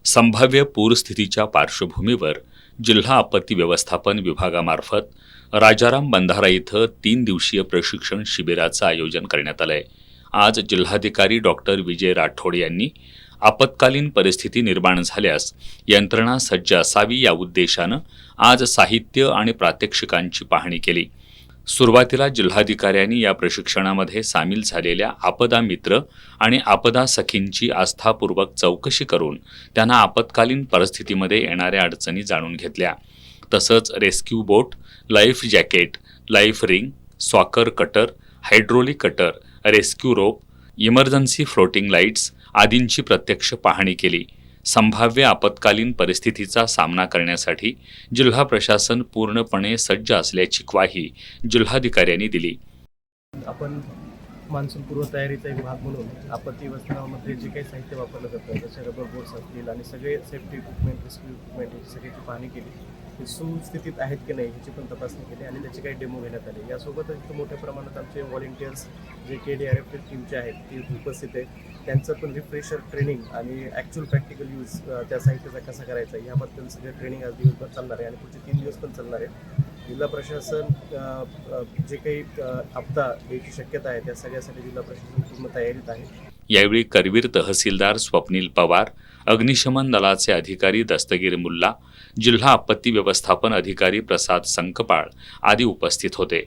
संभाव्य पूरस्थितीच्या पार्श्वभूमीवर जिल्हा आपत्ती व्यवस्थापन विभागामार्फत राजाराम बंधारा इथं 3 दिवसीय प्रशिक्षण शिबिराचं आयोजन करण्यात आलंय। आज जिल्हाधिकारी डॉक्टर विजय राठोड यांनी आपत्कालीन परिस्थिती निर्माण झाल्यास यंत्रणा सज्ज असावी या उद्देशानं आज साहित्य आणि प्रात्यक्षिकांची पाहणी केली। सुरुवातीला जिल्हाधिकाऱ्यांनी या प्रशिक्षणामध्ये सामील झालेल्या आपदा मित्र आणि आपदा सखींची आस्थापूर्वक चौकशी करून त्यांना आपत्कालीन परिस्थितीमध्ये येणाऱ्या अडचणी जाणून घेतल्या। तसंच rescue boat, life jacket, life ring, सॉकर cutter, hydraulic cutter, rescue rope, emergency floating lights आदींची प्रत्यक्ष पाहणी केली। संभाव्य आपत्कालीन परिस्थितीचा सामना करण्यासाठी जिल्हा प्रशासन पूर्णपणे सज्ज असल्याची ग्वाही जिल्हाधिकाऱ्यांनी दिली। आपण मान्सून पूर्व तयारीचा एक भाग म्हणून आपत्ती व्यवस्थापनामध्ये जे काही साहित्य वापरलं जातं जसे रबर बोट्स असतील आणि सगळे सेफ्टी इक्विपमेंट, रेस्क्यू इक्विपमेंट याची सगळ्याची पाहणी केली। ते सुस्थितीत आहेत की नाही ह्याची पण तपासणी केली आणि त्याचे काही डेमो घेण्यात आले। यासोबतच मोठ्या प्रमाणात आमचे व्हॉलेंटियर्स जे KDRF टीमचे आहेत ते उपस्थित आहेत। त्यांचं पण रिफ्रेशर ट्रेनिंग आणि ॲक्च्युअल प्रॅक्टिकल यूज त्या साहित्याचा कसा करायचा याबद्दल सगळं ट्रेनिंग आज दिवसभर चालणार आहे आणि पुढचे 3 दिवस पण चालणार आहे। जिल्हा प्रशासन जे काही आपदा याची शक्यता आहे त्या सगळ्यासाठी जिल्हा प्रशासन पूर्ण तयारीत आहे। यावेळी करवीर तहसीलदार स्वप्नील पवार, अग्निशमन दलाचे अधिकारी दस्तगीर मुल्ला, जिल्हा आपत्ती व्यवस्थापन अधिकारी प्रसाद संकपाळ आदी उपस्थित होते।